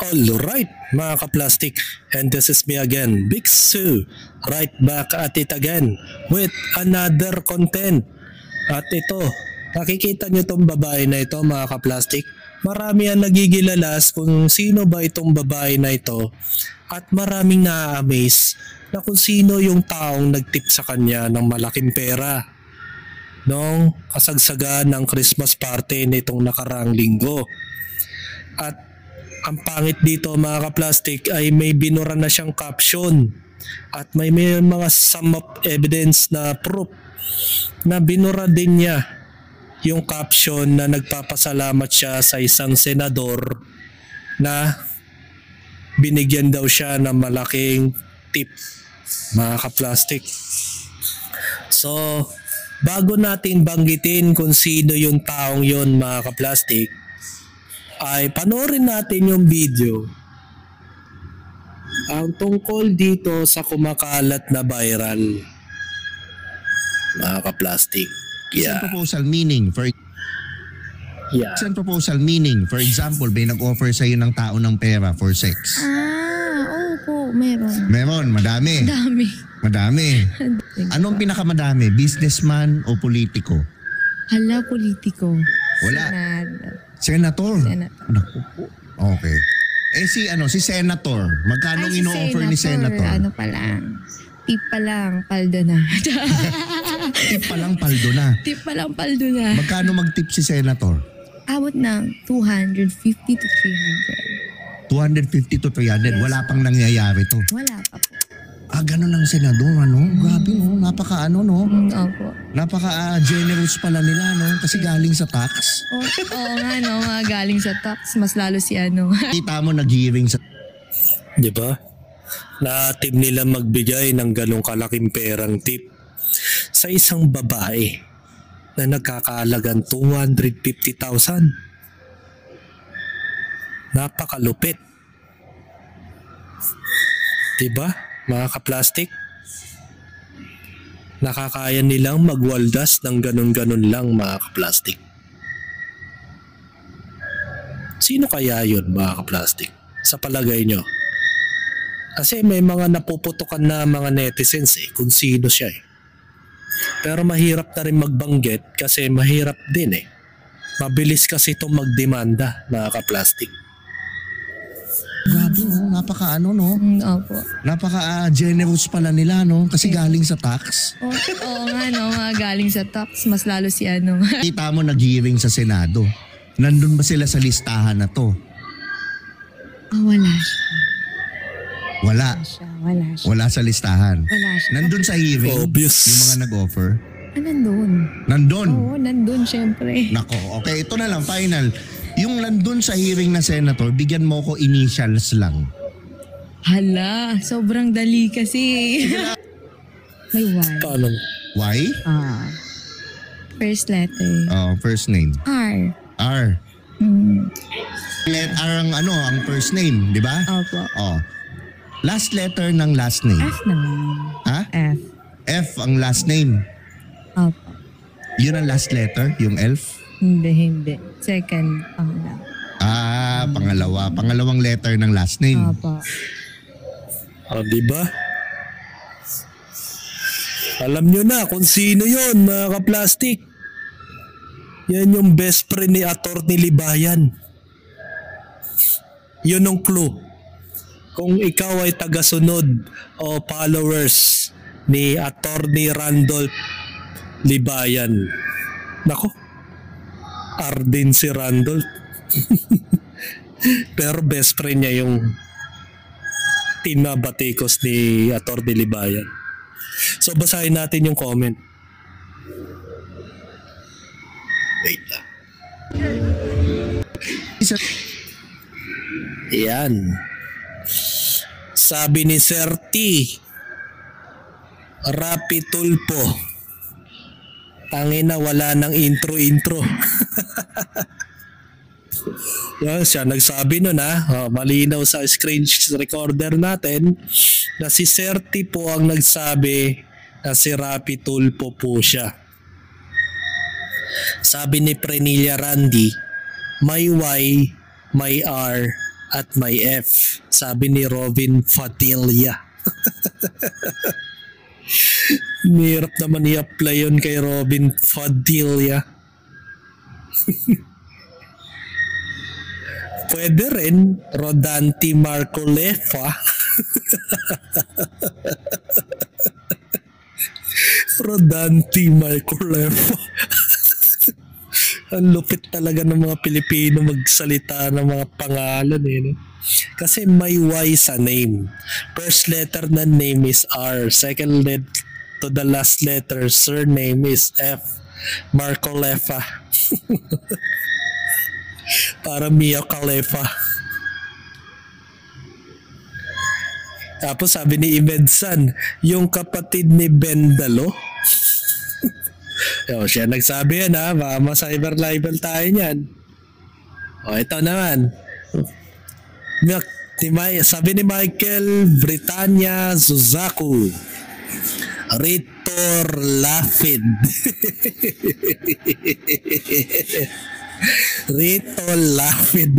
Alright mga ka-plastic, and this is me again, Big Sue, right back at it again with another content. At ito, nakikita nyo tong babae na ito mga ka-plastic, marami ang nagigilalas kung sino ba itong babae na ito at maraming na-amaze na kung sino yung taong nagtip sa kanya ng malaking pera noong kasagsagan ng Christmas party nitong nakaraang linggo. At ang pangit dito mga ka-plastic ay may binura na siyang caption at may mga sum of evidence na proof na binura din niya yung caption na nagpapasalamat siya sa isang senador na binigyan daw siya ng malaking tip mga ka-plastic. So bago natin banggitin kung sino yung taong yon mga ka-plastic, ay panoorin natin yung video ang tungkol dito sa kumakalat na viral mga ka-plastic. Isang proposal meaning for isang proposal meaning for example, may nag-offer sa iyo ng tao ng pera for sex. Opo, meron. Madami. Anong pinakamadami? Businessman o politiko? Hala, politiko. Wala. Senator. Naku po. Okay. Si Senator. Magkano ino-offer ni Senator? Ano pa lang? Tip pa lang, paldo na. Tip pa lang, paldo na. Tip pa lang, paldo na. Magkano mag-tip si Senator? Abot ng 250 to 300. 250 to 300. Yes. Wala pang nangyayari to. Wala pa po. Ganun ang senador, ano? Grabe, no? Opo. Napaka-generous pala nila, no? Kasi galing sa tax. Oo nga, no? Mga galing sa tax. Mas lalo si ano. Kita mo nag-hearing sa... Diba? Na-tip nila magbigay ng ganong kalaking perang tip sa isang babae na nagkakaalagang 250,000. Napakalupit. Diba? Mga ka-plastic, nakakaya nilang magwaldas ng ganun-ganun lang mga ka-plastic. Sino kaya yun mga ka-plastic sa palagay nyo? Kasi may mga napuputukan na mga netizens kung sino siya Pero mahirap na rin magbanggit kasi mahirap din Mabilis kasi itong magdemanda mga ka-plastic. Grabe, no? Opo. Napaka-generous pala nila, no? Kasi galing sa tax. Oo nga, no? Mga galing sa tax. Mas lalo si ano. Kita mo nag-hearing sa Senado. Nandun ba sila sa listahan na to? Wala siya. Wala siya. Wala sa listahan. Wala siya. Nandun sa hearing. Obvious. Yung mga nag-offer. Nandun. Oo, nandun syempre. Nako, okay. Ito na lang, final. Yung nandun sa hearing na senator, bigyan mo ko initials lang. Hala, sobrang dali kasi. May Y. Paano? Y? First letter. First name. R. R. R ang first name, di ba? Opo. Last letter ng last name. F naman. Ha? F. F ang last name. Opo. Yun ang last letter, yung elf? Hindi. Second, pangalawa. Pangalawang letter ng last name. Opo. Diba? Alam nyo na kung sino yun mga ka-plastic. Yan yung best friend ni Atty. Libayan. Yun ang clue. Kung ikaw ay tagasunod o followers ni Atty. Randolph Libayan. Nako. Din si Randolph. Pero best friend niya yung tinabatikos ni Atty. Libayan. So basahin natin yung comment. Wait lang. Yan. Sabi ni Sir T, Rapi Tulpo, tangina wala ng intro. Yan, siya nagsabi nun malinaw sa screen recorder natin na si Sir T po ang nagsabi na si Rapi Tulpo po siya. Sabi ni Prenilla Randy, may Y, may R, at may F. Sabi ni Robin Fadilla. Nihirap naman i-apply yun kay Robin Fadilla. Pwede rin Rodante Marcolefa. Rodante Marcolefa. Ang lupit talaga ng mga Pilipino magsalita ng mga pangalan no? Kasi may Y sa name. First letter na name is R. Second letter to the last letter surname is F. Marcolefa. Para Mia Khalifa. Tapos sabi ni Imedsan, yung kapatid ni Bendalo. Yo, siya nagsabi yan ha, baka ma-cyber libel tayo niyan. O ito naman. Sabi ni Michael Britannia Zuzaku, Ritor Lafid. Rito Lafid.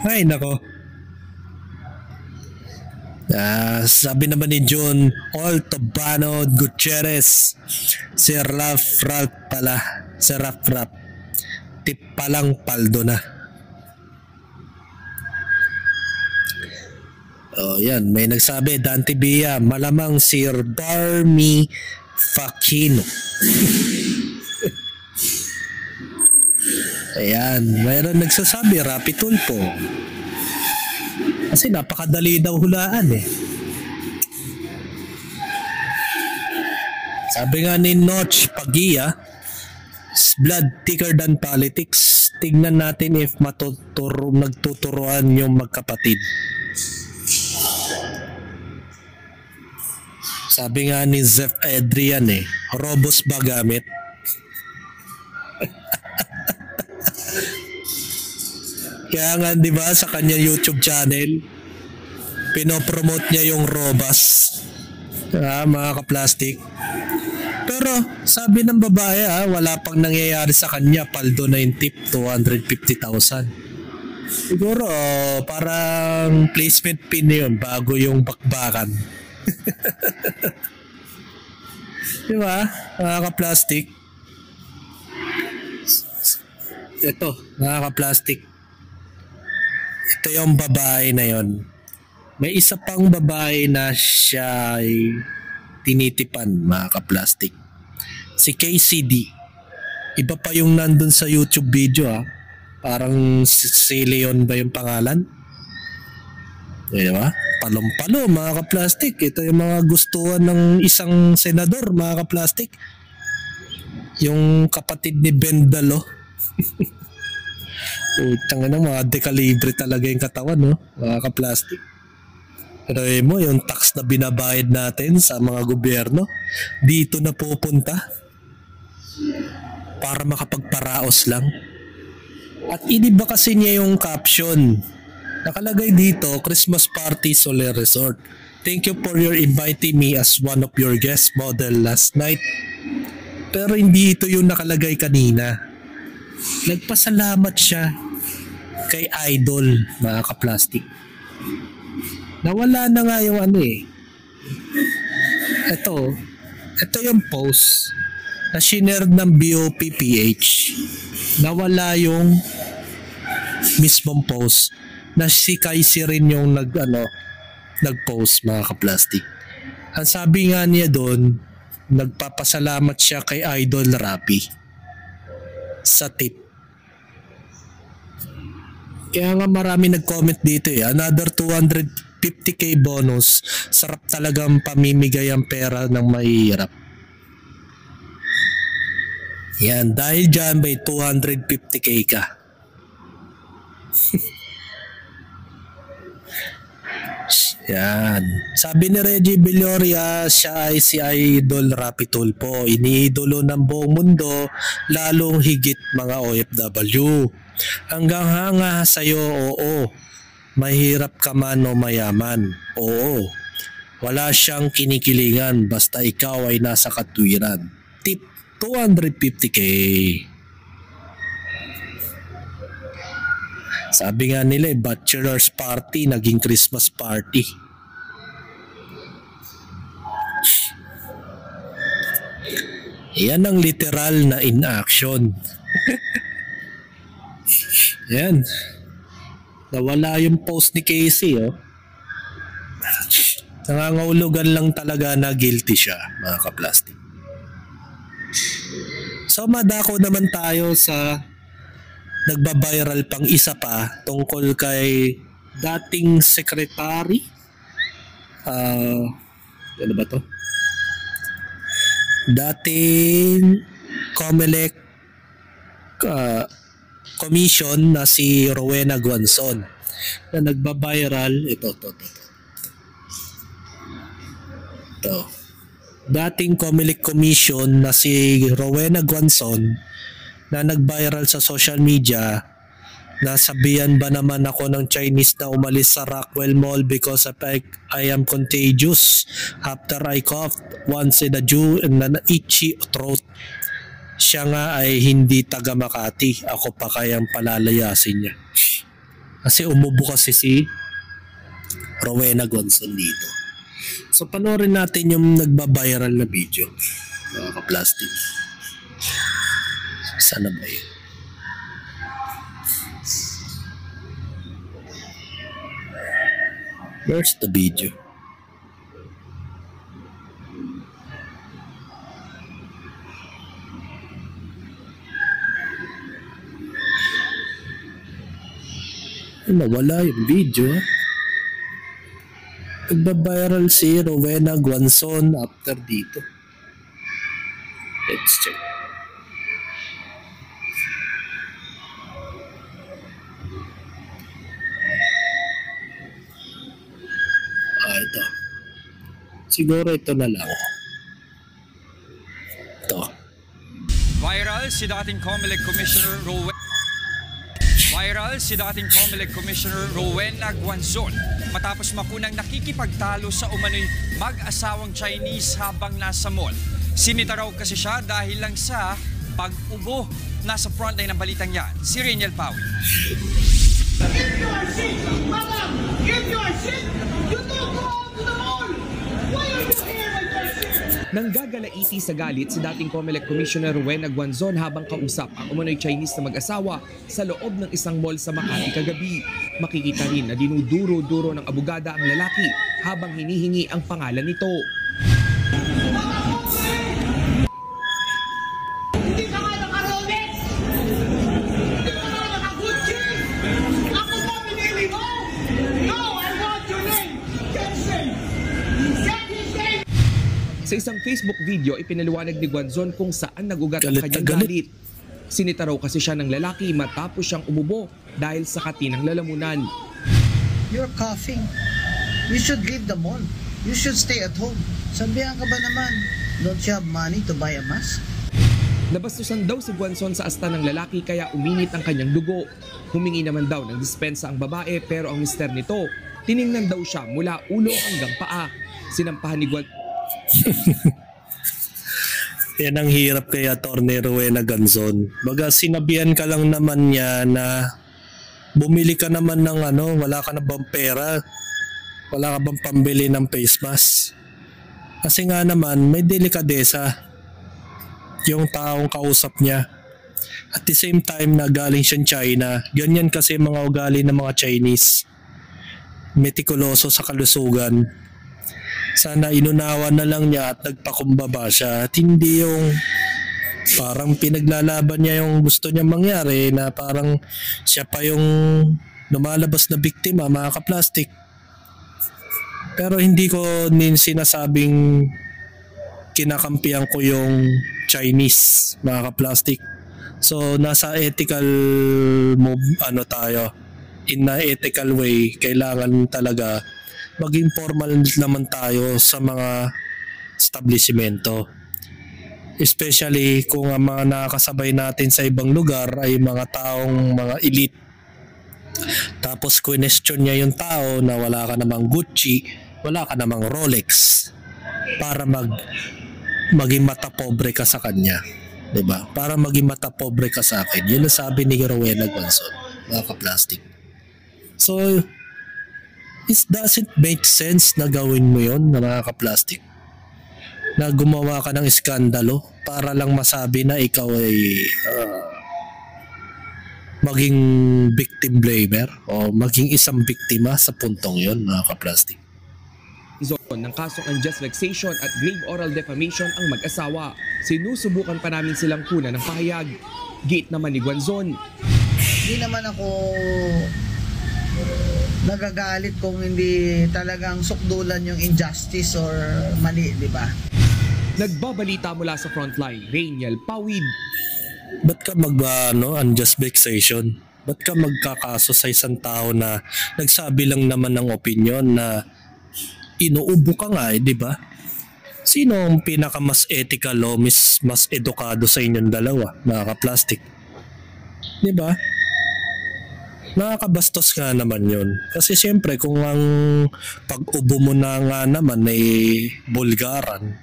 Ay nako. Sabi naman ni John Oltobano Gutierrez, si Ralph pala, si Ralph tip palang paldo na. Yan, may nagsabi, Dante Bia, malamang si Barmy Facchino. Ayan, mayroon nagsasabi, Rapi Tulpo. Kasi napakadali daw hulaan Sabi nga ni Notch Pagia, blood thicker than politics. Tignan natin if nagtuturuan yung magkapatid. Sabi nga ni Zef Adrian Robos ba gamit? Kaya nga 'di ba sa kanya YouTube channel pinopromote niya yung Robas. Mga kaplastik. Pero sabi ng babae wala pang nangyayari sa kanya, paldo na yung tip 250,000. Siguro parang placement pin yun bago yung bakbakan. Di ba? Mga kaplastik. Ito, mga kaplastik. Ito yung babae na yon. May isa pang babae na siya ay tinitipan, mga kaplastik. Si KCD. Iba pa yung nandun sa YouTube video Parang si Leon ba yung pangalan? Diba? Palong-palo, mga kaplastik. Ito yung mga gustuhan ng isang senador, mga kaplastik. Yung kapatid ni Bendalo. Utang na, mga dekalibre talaga yung katawan, mga kaplastik. Pero mo, yung tax na binabayad natin sa mga gobyerno, dito na pupunta para makapagparaos lang. At iniba kasi niya yung caption. Nakalagay dito, Christmas Party Soler Resort. Thank you for your inviting me as one of your guest model last night. Pero hindi ito yung nakalagay kanina. Nagpasalamat siya kay Idol, mga kaplastik. Nawala na nga yung Ito yung post na shinare ng BOPPH. Nawala yung mismong post na si Kaisi rin yung nag-post, mga kaplastik. Ang sabi nga niya doon, nagpapasalamat siya kay Idol Rapi sa tip. Kaya nga marami nag-comment dito Another 250k bonus. Sarap talagang pamimigay ang pera ng mahihirap. Yan, dahil dyan may 250k ka. Yan. Sabi ni Reggie Villoria, siya ay si Idol Rapi Tulpo. Iniidolo ng buong mundo, lalong higit mga OFW. Hanggang hanga sa'yo, oo. Mahirap ka man o mayaman, oo. Wala siyang kinikilingan basta ikaw ay nasa katwiran. Tip 250k. Sabi nga nila bachelor's party naging Christmas party. Yan ang literal na in action. Yan. Nawala yung post ni Casey, oh. Nangangahulugan lang talaga na guilty siya, mga kaplastic. So madako naman tayo sa nagbabiral pang isa pa tungkol kay dating secretary. Ano ba to? Dating COMELEC commission na si Rowena Guanzon na nagbabiral ito. Dating COMELEC commission na si Rowena Guanzon na nag-viral sa social media na sabihan ba naman ako ng Chinese na umalis sa Rockwell Mall because I am contagious after I coughed once in a itchy throat. Siya nga ay hindi taga Makati. Ako pa kayang palalayasin niya. Kasi umubo kasi si Rowena Guanzon dito. So panoorin natin yung nagba-viral na video. Mga ka-plastic. Sana ba yun? Where's the video? Nawala yung video. Nagba-viral si Rowena Guanzon after dito. Let's check. Ito. Siguro ito na lang. Ito. Viral si dating COMELEC Commissioner Rowena Guanzon matapos makunang nakikipagtalo sa umano'y mag-asawang Chinese habang nasa mall. Sinita raw kasi siya dahil lang sa pag-ubo. Nasa frontline ng balitang yan, si Rainiel Pawi. If you are sick, madam, if you are sick, you don't go out to the mall. Why are you here when you are sick? Nanggagalaiti sa galit si dating COMELEC Commissioner Rowena Guanzon habang kausap ang umano'y Chinese na mag-asawa sa loob ng isang mall sa Makati kagabi. Makikita rin na dinuduro-duro ng abogada ang lalaki habang hinihingi ang pangalan nito. Hindi ka nga naka-Rolex. Hindi ka nga naka-Gucci. Ako ba pinili mo? No, I want your name. Jensen. Get his name. Sa isang Facebook video, ipinaliwanag ni Guanzon kung saan nagugat ang kanyang galit. Sinita raw kasi siya ng lalaki matapos siyang umubo dahil sa katinang lalamunan. You're coughing. You should leave the mall. You should stay at home. Sabihan ka ba naman? Don't you have money to buy a mask? Nabastusan daw si Guanzon sa asta ng lalaki kaya uminit ang kanyang dugo. Humingi naman daw ng dispensa ang babae pero ang mister nito, tiningnan daw siya mula ulo hanggang paa. Sinampahan ni Guanzon. Yan ang hirap kay Atty. Rowena Guanzon. Baga sinabihan ka lang naman niya na bumili ka naman ng wala ka na bang pera? Wala ka bang pambili ng face mask? Kasi nga naman may delikadesa yung taong kausap niya. At the same time na galing siyang China. Ganyan kasi mga ugali ng mga Chinese. Metikuloso sa kalusugan. Sana inunawa na lang niya at nagpakumbaba siya at hindi yung parang pinaglalaban niya yung gusto niya mangyari na parang siya pa yung lumalabas na biktima, mga ka-plastic. Pero hindi ko sinasabing kinakampihan ko yung Chinese, mga ka-plastic. So nasa ethical move tayo, in a ethical way, kailangan talaga maging formal naman tayo sa mga establishmento. Especially kung ang mga nakakasabay natin sa ibang lugar ay mga taong mga elite. Tapos question niya yung tao na wala ka namang Gucci, wala ka namang Rolex para maging mata pobre ka sa kanya. 'Di ba? Para maging mata pobre ka sa akin. Yun ang sabi ni Rowena Guanzon, mga ka-plastic. So, it doesn't make sense na gawin mo yun na mga ka-plastic. Na gumawa ka ng iskandalo para lang masabi na ikaw ay maging victim blamer o maging isang biktima sa puntong yun mga ka-plastic. Ng kasong unjust vexation at grave oral defamation ang mag-asawa. Sinusubukan pa namin silang kunan ng pahayag. Gate naman ni Guanzon. Hindi naman ako nagagalit kung hindi talagang sukdulan yung injustice or mali, di ba? Nagbabalita mula sa frontline, Rainiel Pawid. Ba't ka unjust vexation? Ba't ka magkakaso sa isang tao na nagsabi lang naman ng opinion na inuubo ka nga di ba? Sino ang pinaka mas ethical o mas edukado sa inyong dalawa, mga ka-plastic? Di ba? Nakakabastos nga naman yun. Kasi siyempre kung ang pag-ubo mo na nga naman ay bulgaran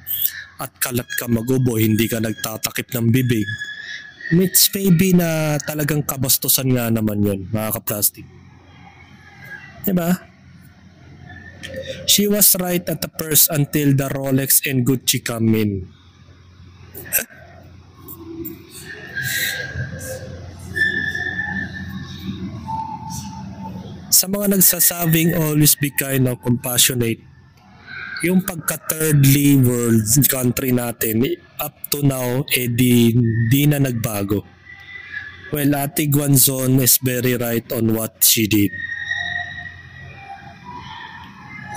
at kalat ka mag-ubo, hindi ka nagtatakip ng bibig, it's maybe na talagang kabastusan nga naman yun, mga ka-plastic. Di ba? She was right at the first until the Rolex and Gucci come in. Sa mga nagsasabing always be kind or compassionate, yung pagka-thirdly world country natin up to now di na nagbago. Well, Ate Guanzon is very right on what she did.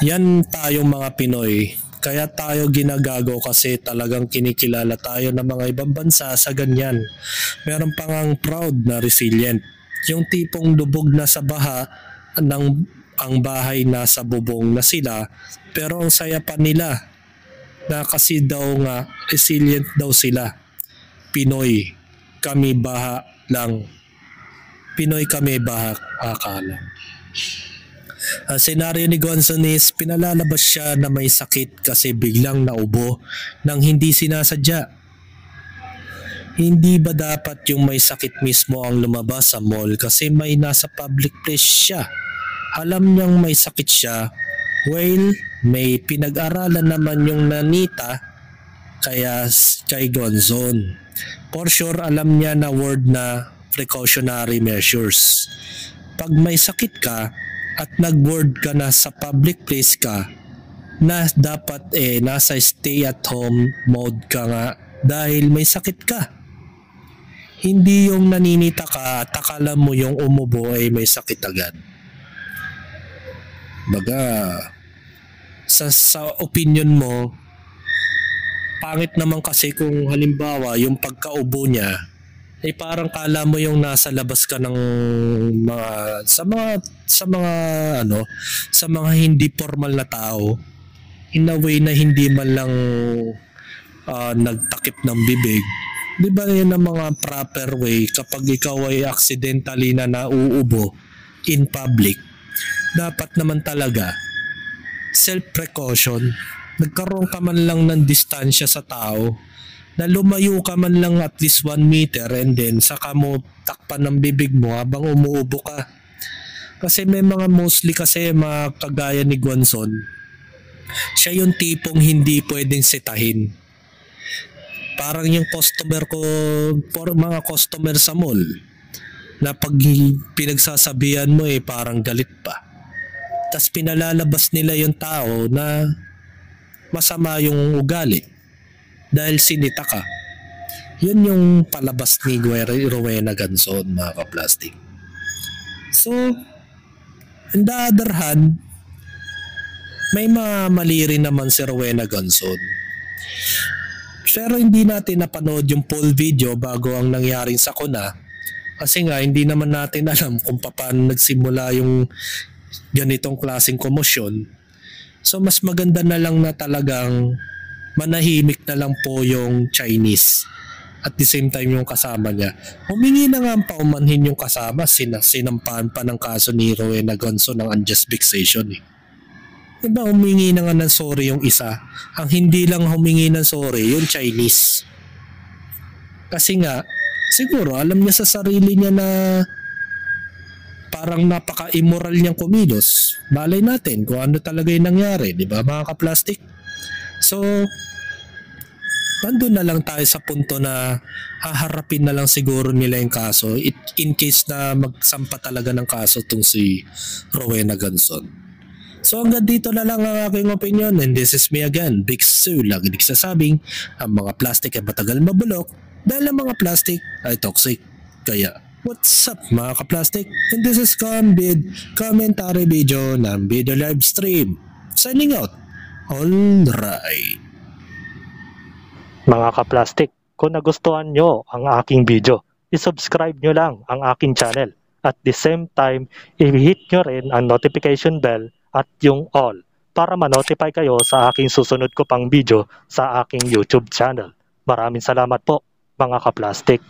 Yan tayong mga Pinoy. Kaya tayo ginagago kasi talagang kinikilala tayo ng mga ibang bansa sa ganyan. Meron pang ang proud na resilient. Yung tipong lubog na sa baha ang bahay nasa bubong na sila, pero ang saya pa nila na kasi daw nga resilient daw sila. Pinoy kami baha lang. Pinoy kami baha akala. Ang senaryo ni Guanzon is pinalalabas siya na may sakit kasi biglang naubo nang hindi sinasadya. Hindi ba dapat yung may sakit mismo ang lumabas sa mall kasi may nasa public place siya? Alam niyang may sakit siya. Well, may pinag-aralan naman yung nanita kaya kay Guanzon. For sure alam niya na word na precautionary measures. Pag may sakit ka at nag-word ka na sa public place ka na dapat nasa stay at home mode ka nga dahil may sakit ka. Hindi yung naninita ka at akala mo yung umubo ay may sakit agad. Baga sa opinion mo, pangit naman kasi kung halimbawa yung pagkaubo niya parang kala mo yung nasa labas ka ng sa mga hindi formal na tao, in a way na hindi man lang nagtakip ng bibig. Di ba yun ang mga proper way kapag ikaw ay accidentally na nauubo in public? Dapat naman talaga self-precaution. Nagkaroon ka man lang ng distansya sa tao, na lumayo ka man lang at least 1 meter and then saka mo takpan ng bibig mo habang umuubo ka. Kasi may mga mostly kasi mga kagaya ni Guanzon, siya yung tipong hindi pwedeng sitahin. Parang yung customer ko, mga customer sa mall, na pag pinagsasabihan mo parang galit pa. Tas pinalalabas nila yung tao na masama yung ugali dahil sinita ka. Yun yung palabas ni Rowena Guanzon, mga ka-plastic. So, on the other hand, may mali rin naman si Rowena Guanzon. Pero hindi natin napanood yung full video bago ang nangyaring sakuna. Kasi nga, hindi naman natin alam kung paano nagsimula yung ganitong klaseng komosyon. So, mas maganda na lang na talagang manahimik na lang po yung Chinese. At the same time yung kasama niya. Humingi na nga ang paumanhin yung kasama. Sinampahan pa ng kaso ni Rowena Guanzon ng unjust vexation. Diba humingi na nga ng sorry yung isa. Ang hindi lang humingi ng sorry yung Chinese. Kasi nga siguro alam niya sa sarili niya na parang napaka-immoral niyang kumilos. Balay natin kung ano talaga yung nangyari, di ba mga kaplastik? So, nandun na lang tayo sa punto na haharapin na lang siguro nila yung kaso in case na magsampa talaga ng kaso itong si Rowena Ganzon. So hanggang dito na lang ang aking opinion, and this is me again, Big Sue. Lagi nagsasabing ang mga plastic ay matagal mabulok dahil ang mga plastic ay toxic. Kaya, what's up mga kaplastic? And this is Convid commentary video ng video live stream. Signing out. Alright. Mga kaplastik, kung nagustuhan nyo ang aking video, isubscribe nyo lang ang aking channel. At the same time, i-hit nyo rin ang notification bell at yung all para ma-notify kayo sa aking susunod ko pang video sa aking YouTube channel. Maraming salamat po mga kaplastik.